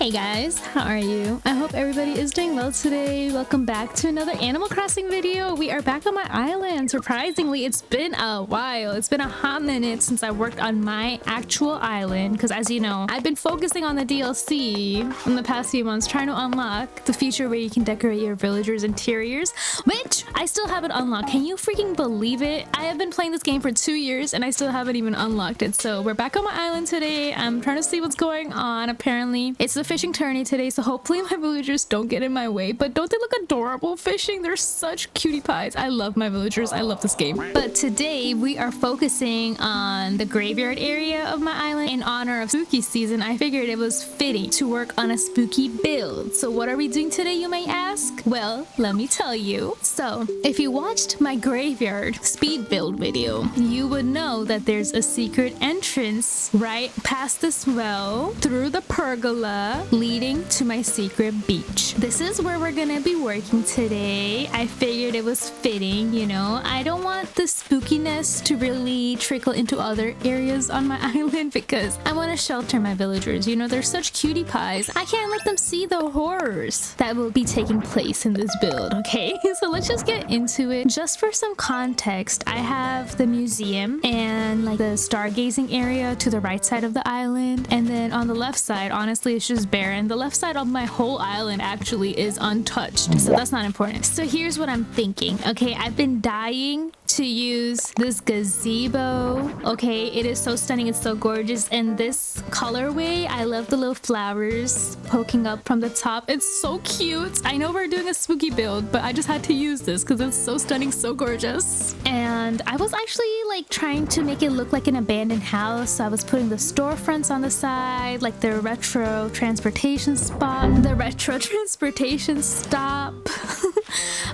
Hey guys, how are you? I hope everybody is doing well today. Welcome back to another Animal Crossing video. We are back on my island. Surprisingly, it's been a while. It's been a hot minute since I worked on my actual island because, as you know, I've been focusing on the DLC in the past few months, trying to unlock the feature where you can decorate your villagers' interiors, which I still haven't unlocked. Can you freaking believe it? I have been playing this game for 2 years and I still haven't even unlocked it. So we're back on my island today. I'm trying to see what's going on. Apparently, it's the fishing tourney today, so hopefully my villagers don't get in my way. But don't they look adorable fishing? They're such cutie pies. I love my villagers. I love this game. But today we are focusing on the graveyard area of my island. In honor of spooky season, I figured it was fitting to work on a spooky build. So what are we doing today, you may ask? Well, let me tell you. So if you watched my graveyard speed build video, you would know that there's a secret entrance right past this well through the pergola leading to my secret beach. This is where we're gonna be working today. I figured it was fitting, you know. I don't want the spookiness to really trickle into other areas on my island because I want to shelter my villagers. You know, they're such cutie pies. I can't let them see the horrors that will be taking place in this build, okay? So let's just get into it. Just for some context, I have the museum and like the stargazing area to the right side of the island, and then on the left side, honestly, it's just barren. The left side of my whole island actually is untouched, so that's not important. So here's what I'm thinking. Okay, I've been dying to use this gazebo. Okay, it is so stunning, it's so gorgeous, and this colorway, I love the little flowers poking up from the top. It's so cute. I know we're doing a spooky build, but I just had to use this because it's so stunning, so gorgeous. And I was actually like trying to make it look like an abandoned house, so I was putting the storefronts on the side, like the retro transportation spot, the retro transportation stop.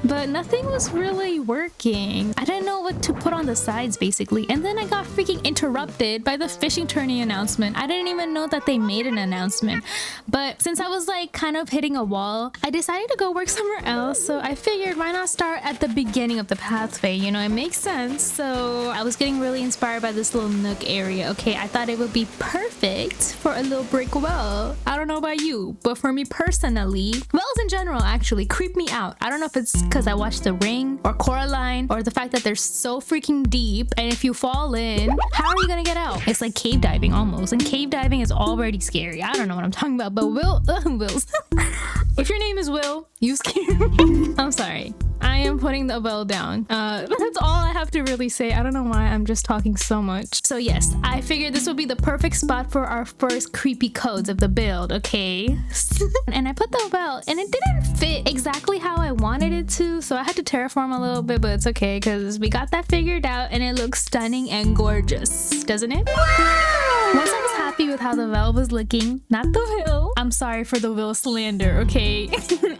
But nothing was really working. I didn't know what to put on the sides basically, and then I got freaking interrupted by the fishing tourney announcement. I didn't even know that they made an announcement, but since I was like kind of hitting a wall, I decided to go work somewhere else. So I figured, why not start at the beginning of the pathway? You know, it makes sense. So I was getting really inspired by this little nook area. Okay, I thought it would be perfect for a little brick well. I don't know about you, but for me personally, wells in general actually creep me out. I don't know if it's because I watched The Ring or Coraline, or the fact that they're so freaking deep, and if you fall in, how are you gonna get out? It's like cave diving almost, and cave diving is already scary. I don't know what I'm talking about, but Wills. If your name is Will, you scare me. I'm sorry. I am putting the bell down. That's all I have to really say. I don't know why I'm just talking so much. So yes, I figured this would be the perfect spot for our first creepy codes of the build, okay? And I put the bell, and it didn't fit exactly how I wanted it to, so I had to terraform a little bit, but it's okay because we got that figured out, and it looks stunning and gorgeous, doesn't it? Wow! Once I was happy with how the well was looking, not the will. I'm sorry for the will slander, okay?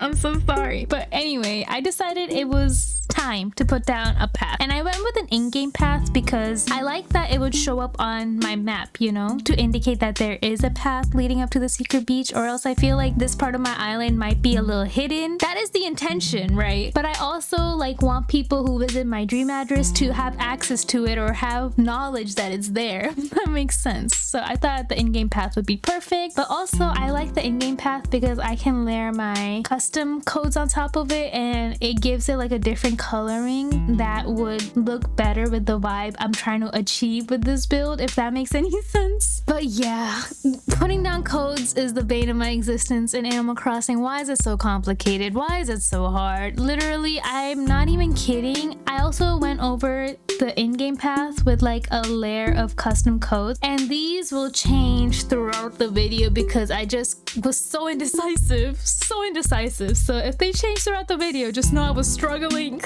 I'm so sorry. But anyway, I decided it was time to put down a path, and I went with an in-game path because I like that it would show up on my map, you know, to indicate that there is a path leading up to the secret beach, or else I feel like this part of my island might be a little hidden. That is the intention, right? But I also like want people who visit my dream address to have access to it or have knowledge that it's there. That makes sense. So I thought the in-game path would be perfect, but also I like the in-game path because I can layer my custom codes on top of it, and it gives it like a different coloring that would look better with the vibe I'm trying to achieve with this build, if that makes any sense. But yeah, putting down codes is the bane of my existence in Animal Crossing. Why is it so complicated? Why is it so hard? Literally, I'm not even kidding. I also went over the in-game path with like a layer of custom codes, and these will change throughout the video because I just was so indecisive. So if they change throughout the video, just know I was struggling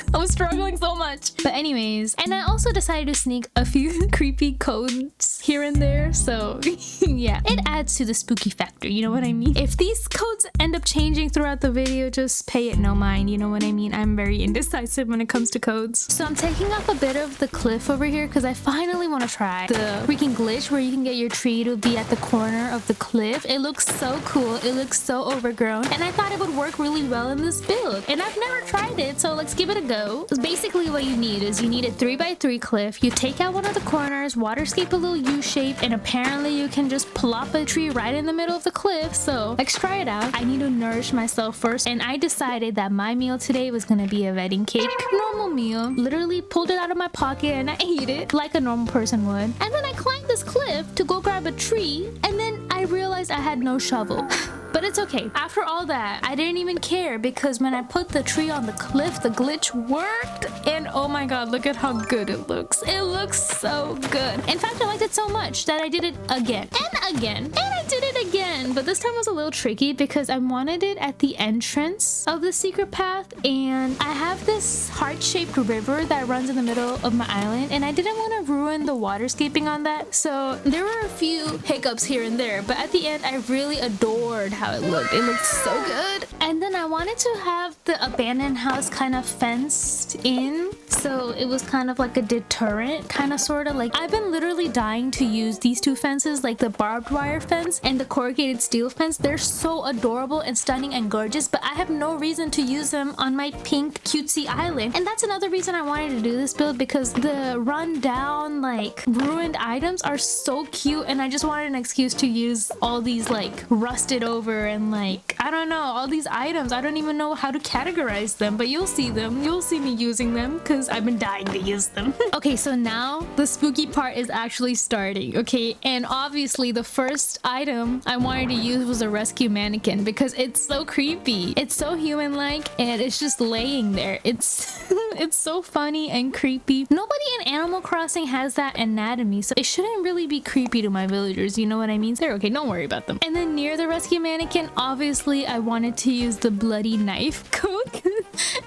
so much. But anyways, and I also decided to sneak a few creepy codes here and there, so yeah, it adds to the spooky factor, you know what I mean? If these codes end up changing throughout the video, just pay it no mind, you know what I mean? I'm very indecisive when it comes to codes. So I'm taking off a bit of the cliff over here because I finally want to try the freaking glitch where you can get your tree to would be at the corner of the cliff. It looks so cool. It looks so overgrown, and I thought it would work really well in this build, and I've never tried it, so let's give it a go. Basically what you need is you need a 3x3 cliff. You take out one of the corners, waterscape a little U shape, and apparently you can just plop a tree right in the middle of the cliff. So let's try it out. I need to nourish myself first, and I decided that my meal today was gonna be a wedding cake. Normal meal. Literally pulled it out of my pocket and I ate it like a normal person would. And then I climbed this cliff to go grab a tree, and then I realized I had no shovel. But it's okay. After all that, I didn't even care, because when I put the tree on the cliff, the glitch worked. And oh my god, look at how good it looks. It looks so good. In fact, I liked it so much that I did it again and again. And I did it again. But this time was a little tricky because I wanted it at the entrance of the secret path. And I have this heart-shaped river that runs in the middle of my island. And I didn't want to ruin the waterscaping on that. So there were a few hiccups here and there. But at the end, I really adored how it looked. It looked so good. And then I wanted to have the abandoned house kind of fenced in, so it was kind of like a deterrent, kind of sort of. Like, I've been literally dying to use these two fences, like the barbed wire fence and the corrugated steel fence. They're so adorable and stunning and gorgeous, but I have no reason to use them on my pink cutesy island. And that's another reason I wanted to do this build, because the run down, like, ruined items are so cute, and I just wanted an excuse to use all these like rusted over and like, I don't know, all these items. I don't even know how to categorize them, but you'll see them. You'll see me using them because I've been dying to use them. Okay, so now the spooky part is actually starting, okay? And obviously the first item I wanted to use was a rescue mannequin because it's so creepy. It's so human-like, and it's just laying there. It's it's so funny and creepy. Nobody in Animal Crossing has that anatomy, so it shouldn't really be creepy to my villagers, you know what I mean? They're okay, don't worry about them. And then near the rescue mannequin, obviously I wanted to use the bloody knife cook.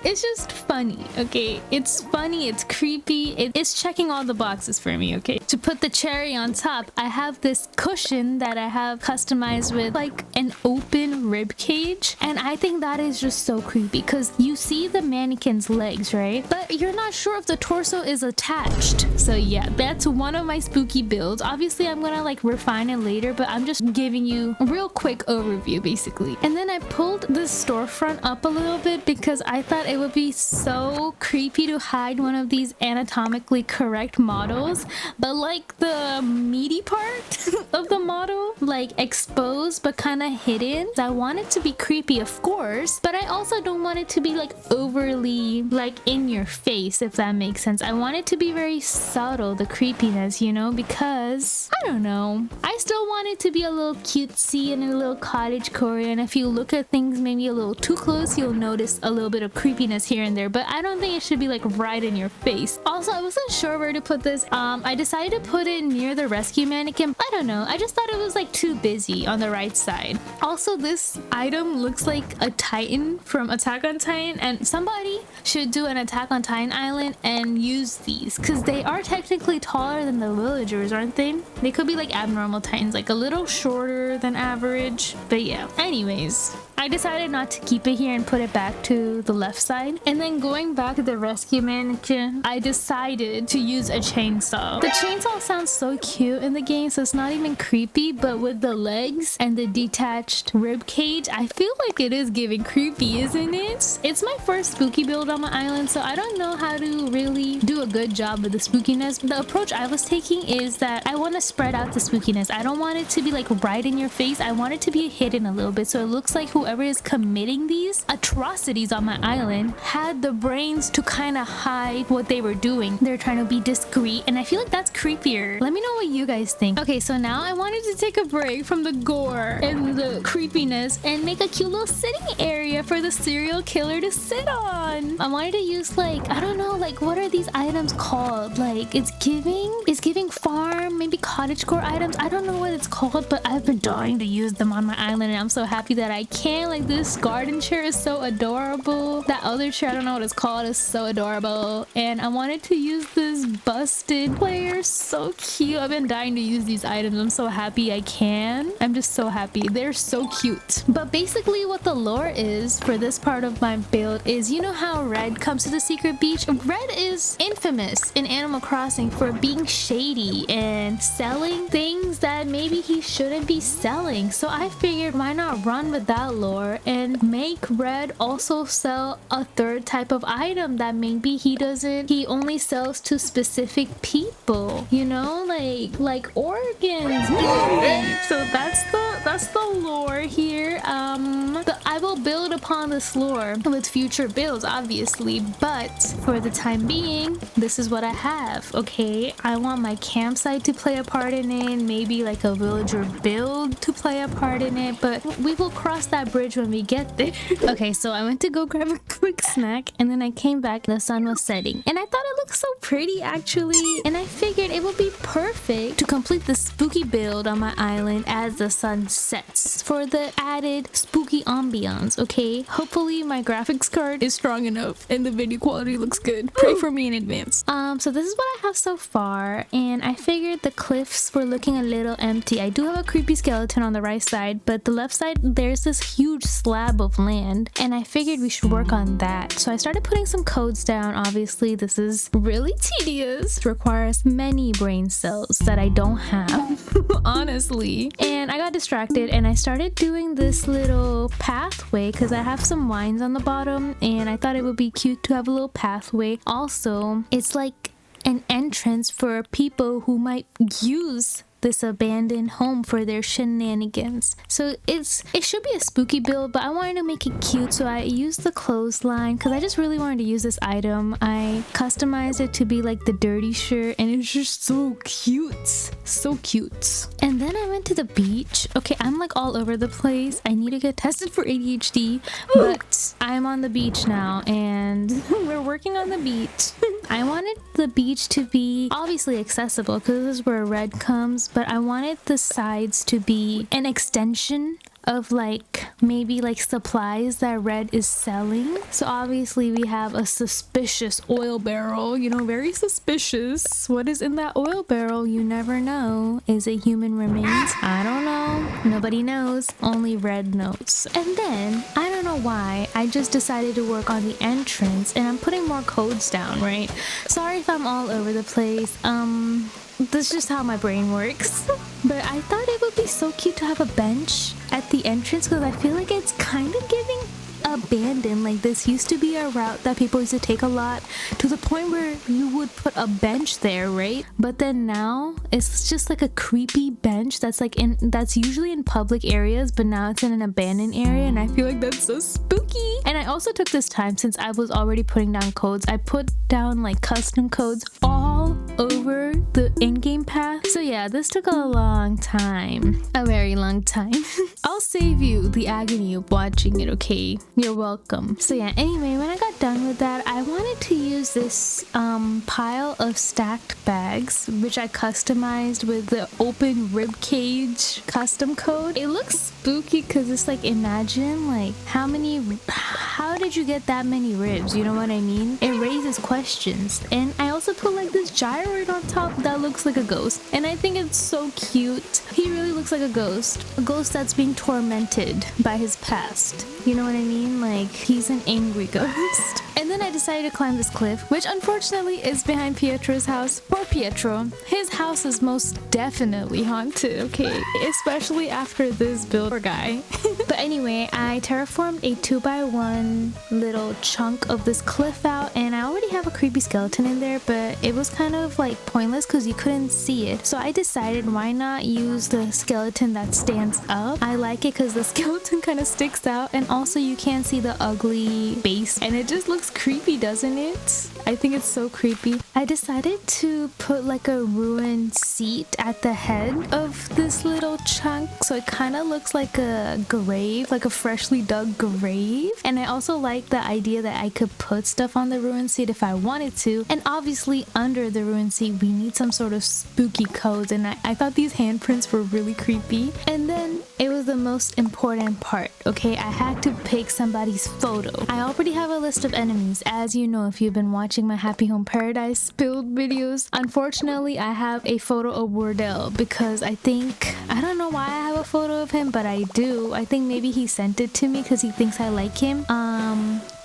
It's just funny, okay? It's funny, it's creepy, it's checking all the boxes for me, okay? To put the cherry on top, I have this cushion that I have customized with like an open rib cage, and I think that is just so creepy because you see the mannequin's legs, right? But you're not sure if the torso is attached. So yeah, that's one of my spooky builds. Obviously I'm gonna like refine it later, but I'm just giving you a real quick overview basically. And then I pulled the storefront up a little bit because I thought it would be so creepy to hide one of these anatomically correct models, but like the meaty part of the model, like exposed but kind of hidden. I want it to be creepy, of course, but I also don't want it to be like overly like in your face, if that makes sense. I want it to be very subtle, the creepiness, you know, because I don't know, I still want it to be a little cutesy and a little cottagecore, and if you look at things maybe a little too close, you'll notice a little bit of creepiness here and there, but I don't think it should be like right in your face. Also, I wasn't sure where to put this. I decided to put it near the rescue mannequin. I don't know, I just thought it was like too busy on the right side. Also, this item looks like a Titan from Attack on Titan, and somebody should do an Attack on Titan island and use these because they are technically taller than the villagers, aren't they? They could be like abnormal Titans, like a little shorter than average, but yeah. Anyways, I decided not to keep it here and put it back to the left side. And then going back to the rescue mannequin, I decided to use a chainsaw. The chainsaw sounds so cute in the game, so it's not even creepy, but with the legs and the detached rib cage, I feel like it is giving creepy, isn't it? It's my first spooky build on my island, so I don't know how to really do a good job with the spookiness. The approach I was taking is that I want to spread out the spookiness. I don't want it to be like right in your face. I want it to be hidden a little bit, so it looks like whoever is committing these atrocities on my island had the brains to kind of hide what they were doing. They're trying to be discreet, and I feel like that's creepier. Let me know what you guys think. Okay, so now I wanted to take a break from the gore and the creepiness and make a cute little sitting area for the serial killer to sit on. I wanted to use like, I don't know, like what are these items called? Like it's giving farm, maybe cottagecore items. I don't know what it's called, but I've been dying to use them on my island, and I'm so happy that I can. Like this garden chair is so adorable. That other chair, I don't know what it's called, is so adorable. And I wanted to use this busted player, so cute. I've been dying to use these items. I'm so happy I can. I'm just so happy. They're so cute. But basically what the lore is for this part of my build is, you know how Red comes to the secret beach, Red is infamous in Animal Crossing for being shady and selling things that maybe he shouldn't be selling. So I figured, why not run with that lore and make Red also sell a third type of item that maybe he only sells to specific people, you know, like organs. So that's the lore here. I will build upon this lore with future builds, obviously, but for the time being, this is what I have. Okay, I want my campsite to play a part in it, maybe like a villager build to play a part in it, but we will cross that bridge when we get there. Okay, so I went to go grab a quick snack, and then I came back, the sun was setting, and I thought it looked so pretty actually, and I figured it would be perfect to complete the spooky build on my island as the sun sets for the added spooky ambiance. Okay, hopefully my graphics card is strong enough and the video quality looks good. Pray for me in advance. So this is what I have so far, and I figured the cliffs were looking a little empty. I do have a creepy skeleton on the right side, but the left side there's this huge slab of land, and I figured we should work on that. So I started putting some codes down. Obviously this is really tedious, it requires many brain cells that I don't have honestly, and I got distracted and I started doing this little pathway because I have some vines on the bottom, and I thought it would be cute to have a little pathway. Also, it's like an entrance for people who might use this abandoned home for their shenanigans. So it should be a spooky build, but I wanted to make it cute, so I used the clothesline because I just really wanted to use this item. I customized it to be like the dirty shirt, and it's just so cute, so cute. And then I went to the beach. Okay, I'm like all over the place. I need to get tested for ADHD, but I'm on the beach now and we're working on the beach. I wanted the beach to be obviously accessible because this is where Red comes, but I wanted the sides to be an extension of like maybe like supplies that Red is selling. So obviously we have a suspicious oil barrel, you know, very suspicious. What is in that oil barrel? You never know. Is it human remains? I don't know. Nobody knows. Only Red knows. And then I don't know why I just decided to work on the entrance, and I'm putting more codes down, right? Sorry if I'm all over the place. That's just how my brain works. But I thought it would be so cute to have a bench at the entrance because I feel like it's kind of giving abandoned. Like this used to be a route that people used to take a lot, to the point where you would put a bench there, right? But then now it's just like a creepy bench that's like that's usually in public areas, but now it's in an abandoned area, and I feel like that's so spooky. And I also took this time, since I was already putting down codes, I put down like custom codes all over the in-game path. So yeah, this took a long time, a very long time. I'll save you the agony of watching it, okay? You're welcome. So yeah, anyway, when I got done with that, I wanted to use this pile of stacked bags, which I customized with the open rib cage custom code. It looks spooky because it's like, imagine like how did you get that many ribs? You know what I mean? It raises questions. And I also put like this gyroid on top that looks like a ghost, and I think it's so cute. He really looks like a ghost that's being tormented by his past. You know what I mean? Like he's an angry ghost. And then I decided to climb this cliff, which unfortunately is behind Pietro's house. Poor Pietro. His house is most definitely haunted, okay? Especially after this build, poor guy. But anyway, I terraformed a 2x1 little chunk of this cliff out, and I already have a creepy skeleton in there, but it was kind of like pointless because you couldn't see it. So I decided, why not use the skeleton that stands up? I like it because the skeleton kind of sticks out, and also you can't see the ugly base, and it just looks creepy, doesn't it? I think it's so creepy. I decided to put like a ruined seat at the head of this little chunk, so it kind of looks like a grave, like a freshly dug grave. And I also like the idea that I could put stuff on the ruined seat if I wanted to. And obviously under the ruined seat we need some sort of spooky codes, and I thought these handprints were really creepy. And then it was the most important part, okay? I had to pick somebody's photo. I already have a list of enemies, as you know if you've been watching my Happy Home Paradise build videos. Unfortunately, I have a photo of Wardell because I don't know why I have a photo of him, but I do. I think maybe he sent it to me because he thinks I like him.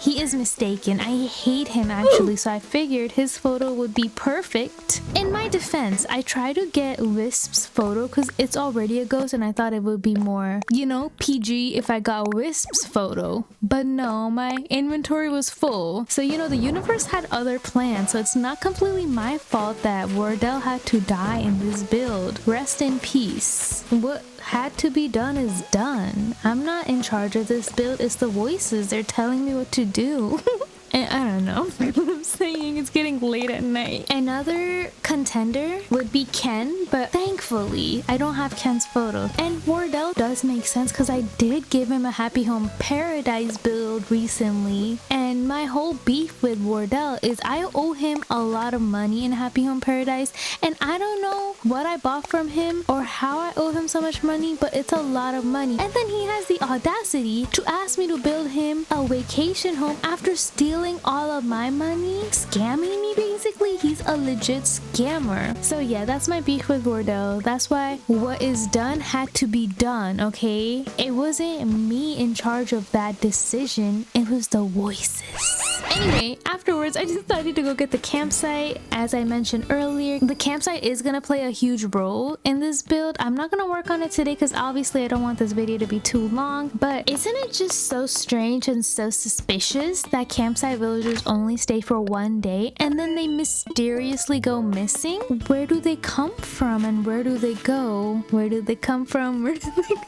he is mistaken. I hate him actually, so I figured his photo would be perfect. In my defense, I tried to get Wisp's photo because it's already a ghost and I thought it would be more, you know, PG if I got Wisp's photo. But no, my inventory was full. So, you know, the universe had other plans, so it's not completely my fault that Wardell had to die in this build. Rest in peace. What had to be done is done. I'm not in charge of this build. It's the voices. They're telling me what to do. And I don't know what I'm saying. It's getting late at night. Another contender would be Ken, but thankfully I don't have Ken's photo. And Wardell does make sense because I did give him a Happy Home Paradise build recently. And my whole beef with Wardell is I owe him a lot of money in Happy Home Paradise. And I don't know what I bought from him or how I owe him so much money, but it's a lot of money. And then he has the audacity to ask me to build him a vacation home after stealing all of my money, scamming me basically. He's a legit scammer. So yeah, that's my beef with Wardell. That's why what is done had to be done, okay? It wasn't me in charge of that decision, it was the voices. Anyway, afterwards I decided to go get the campsite. As I mentioned earlier, the campsite is gonna play a huge role in this build. I'm not gonna work on it today because obviously I don't want this video to be too long, but isn't it just so strange and so suspicious that campsite villagers only stay for one day and then they mysteriously go missing? Where do they come from and where do they go? Where do they come from? Where do they go?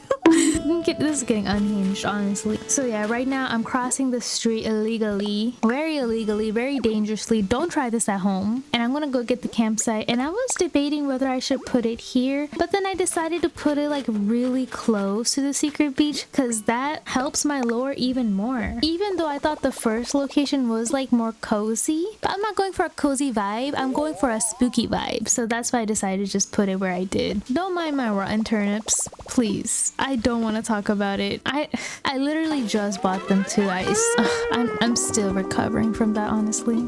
This is getting unhinged, honestly. So yeah, right now I'm crossing the street illegally, very dangerously. Don't try this at home. And I'm gonna go get the campsite, and I was debating whether I should put it here, but then I decided to put it like really close to the secret beach because that helps my lore even more. Even though I thought the first location was like more cozy, but I'm not going for a cozy vibe, I'm going for a spooky vibe. So that's why I decided to just put it where I did. Don't mind my rotten turnips, please. I don't want to talk about it. I literally just bought them to ice. I'm still recovering from that, honestly.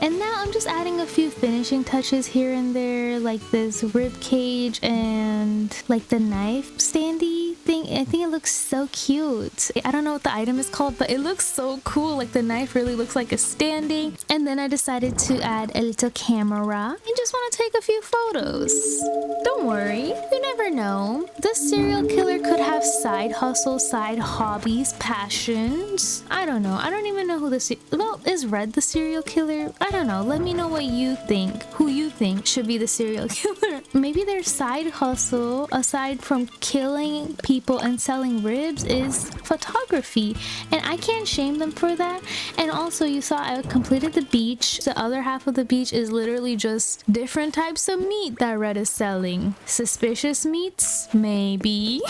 And now I'm just adding a few finishing touches here and there, like this rib cage and like the knife standy thing. I think it looks so cute. I don't know what the item is called, but it looks so cool. Like the knife really looks like a standing. And then I decided to add a little camera and just want to take a few photos. Don't worry, you never know. The serial killer could have side hustles, side hobbies, passions. I don't know. I don't even know who well, is Red the serial killer? I don't know. Let me know what you think. Who you think should be the serial killer. Maybe their side hustle, aside from killing people and selling ribs, is photography. And I can't shame them for that. And also, you saw I completed the beach. The other half of the beach is literally just different types of meat that Red is selling. Suspicious meats? Maybe.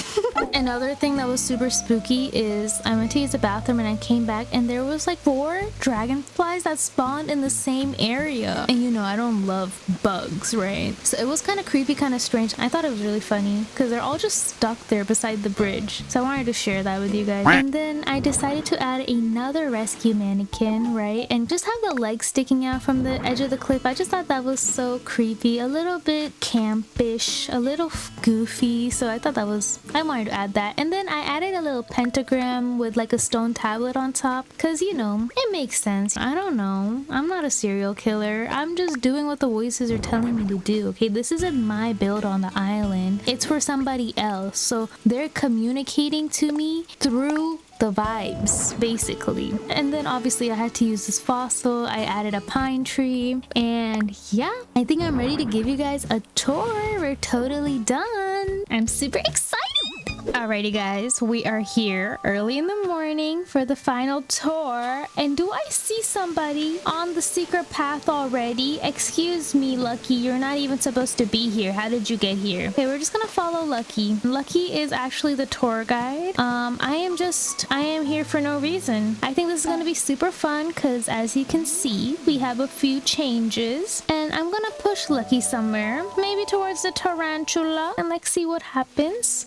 Another thing that was super spooky is I went to use the bathroom and I came back and there was like 4 dragonflies that spawned in the same area. And you know, I don't love bugs, right? So it was kind of creepy, kind of strange. I thought it was really funny because they're all just stuck there beside the bridge. So I wanted to share that with you guys. And then I decided to add another rescue mannequin, right? And just have the legs sticking out from the edge of the cliff. I just thought that was so creepy, a little bit campish, a little goofy. So I thought I wanted to add that. And then I added a little pentagram with like a stone tablet on top because, you know, it makes sense. I don't know. I'm not a serial killer. I'm just doing what the voices are telling me to do, okay? This isn't my build on the island. It's for somebody else. So they're communicating to me through the vibes, basically. And then obviously I had to use this fossil. I added a pine tree. And yeah, I think I'm ready to give you guys a tour. We're totally done. I'm super excited. Alrighty guys, we are here early in the morning for the final tour. And do I see somebody on the secret path already? Excuse me, Lucky, you're not even supposed to be here. How did you get here? Okay, we're just gonna follow Lucky. Lucky is actually the tour guide. I am here for no reason. I think this is gonna be super fun because as you can see, we have a few changes. And I'm gonna push Lucky somewhere, maybe towards the tarantula, and like see what happens.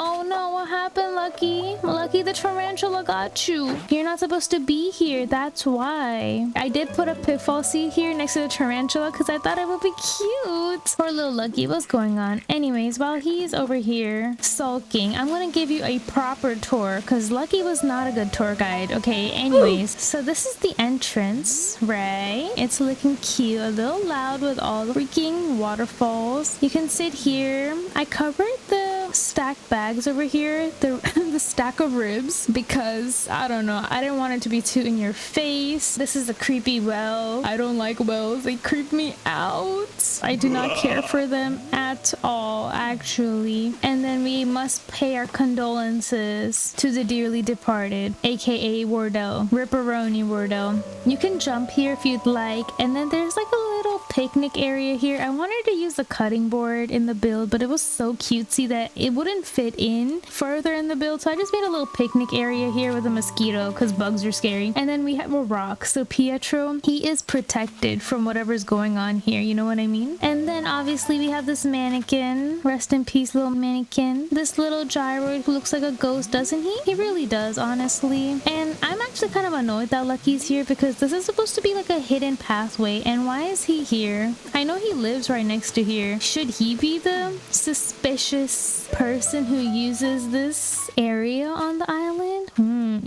Oh no, what happened, Lucky? Lucky, the tarantula got you. You're not supposed to be here, that's why. I did put a pitfall seed here next to the tarantula because I thought it would be cute. Poor little Lucky, what's going on? Anyways, while he's over here sulking, I'm gonna give you a proper tour because Lucky was not a good tour guide. Okay, anyways, so this is the entrance, right? It's looking cute, a little loud with all the freaking waterfalls. You can sit here. I covered the stacked bags over here, the stack of ribs, because I don't know, I didn't want it to be too in your face. This is a creepy well. I don't like wells, they creep me out. I do not care for them at all, actually. And then we must pay our condolences to the dearly departed, aka Wardell, Ripperoni Wardell. You can jump here if you'd like, and then there's like a little picnic area here. I wanted to use the cutting board in the build, but it was so cutesy that it wouldn't fit in further in the build, so I just made a little picnic area here with a mosquito because bugs are scary. And then we have a rock, so Pietro, he is protected from whatever's going on here, you know what I mean? And then obviously we have this mannequin. Rest in peace, little mannequin. This little gyroid who looks like a ghost, doesn't he? He really does, honestly. And I'm actually kind of annoyed that Lucky's here because this is supposed to be like a hidden pathway, and why is he here? I know he lives right next to here. Should he be the suspicious person who uses this area on the island?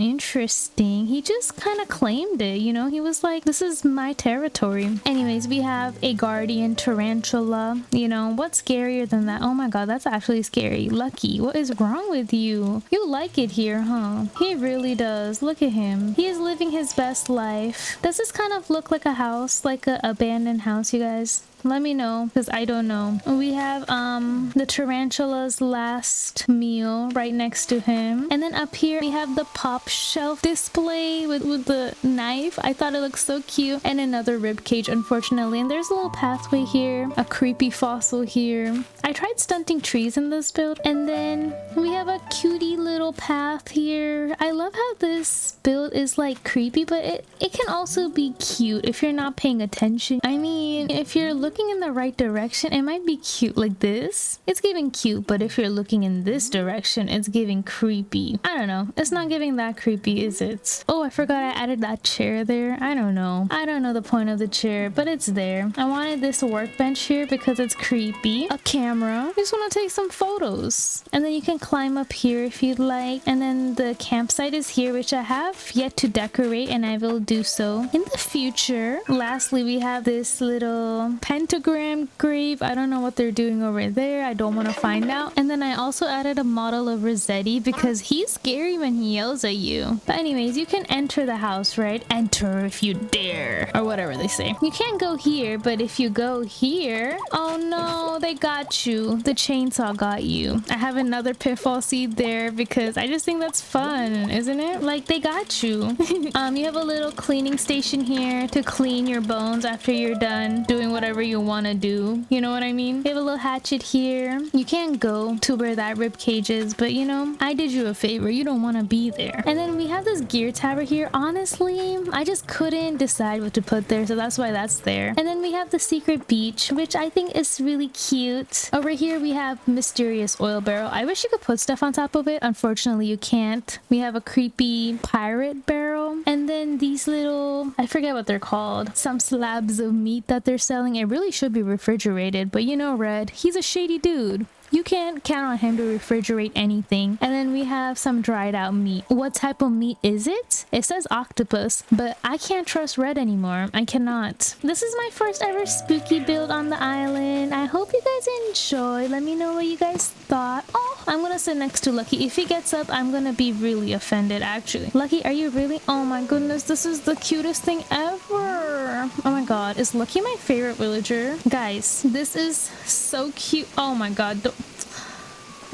Interesting. He just kind of claimed it, you know? He was like, this is my territory. Anyways, we have a guardian tarantula. You know, what's scarier than that? Oh my god, that's actually scary. Lucky, what is wrong with you? You like it here, huh? He really does. Look at him. He is living his best life. Does this kind of look like a house? Like an abandoned house, you guys? Let me know because I don't know. We have the tarantula's last meal right next to him, and then up here we have the pop shelf display with the knife. I thought it looked so cute, and another rib cage, unfortunately. And there's a little pathway here, a creepy fossil here. I tried stunting trees in this build, and then we have a cutie little path here. I love how this build is like creepy, but it can also be cute if you're not paying attention. I mean, if you're looking in the right direction, it might be cute like this. It's giving cute, but if you're looking in this direction, it's giving creepy. I don't know. It's not giving that creepy, is it? Oh, I forgot I added that chair there. I don't know. I don't know the point of the chair, but it's there. I wanted this workbench here because it's creepy. A camera. I just want to take some photos. And then you can climb up here if you'd like. And then the campsite is here, which I have yet to decorate, and I will do so in the future. Lastly, we have this little pentagram grave. I don't know what they're doing over there. I don't want to find out. And then I also added a model of Rossetti because he's scary when he yells at you. But anyways, you can enter the house, right? Enter if you dare, or whatever they say. You can't go here, but if you go here, oh no, they got you. The chainsaw got you. I have another pitfall seed there because I just think that's fun, isn't it? Like, they got you. You have a little cleaning station here to clean your bones after you're done doing whatever you want to do, you know what I mean? You have a little hatchet here. You can't go to where that rib cage is, but you know, I did you a favor. You don't want to be there. And then we have this gear tower here. Honestly, I just couldn't decide what to put there, so that's why that's there. And then we have the secret beach, which I think is really cute. Over here we have mysterious oil barrel. I wish you could put stuff on top of it. Unfortunately, you can't. We have a creepy pirate barrel, and then these little, I forget what they're called, some slabs of meat that they're selling. It really should be refrigerated, but you know Red, he's a shady dude. You can't count on him to refrigerate anything. And then we have some dried out meat. What type of meat is it? It says octopus, but I can't trust Red anymore. I cannot. This is my first ever spooky build on the island. I hope you guys enjoy. Let me know what you guys thought. Oh, I'm gonna sit next to Lucky. If he gets up, I'm gonna be really offended, actually. Lucky, are you really? Oh my goodness, this is the cutest thing ever. Oh my god, is Lucky my favorite villager? Guys, this is so cute. Oh my god.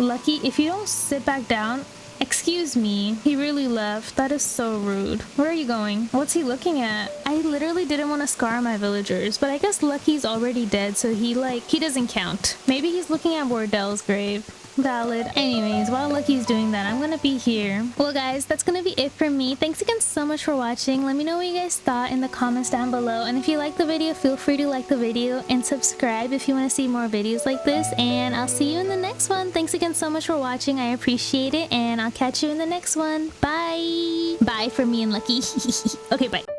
Lucky, if you don't sit back down. Excuse me, he really left. That is so rude. Where are you going? What's he looking at? I literally didn't want to scar my villagers, but I guess Lucky's already dead, so he doesn't count. Maybe he's looking at Wardell's grave. valid. Anyways, while Lucky's doing that, I'm gonna be here. Well guys, that's gonna be it for me. Thanks again so much for watching. Let me know what you guys thought in the comments down below, and if you liked the video, feel free to like the video and subscribe if you want to see more videos like this, and I'll see you in the next one. Thanks again so much for watching. I appreciate it, and I'll catch you in the next one. Bye. Bye for me and Lucky. Okay, bye.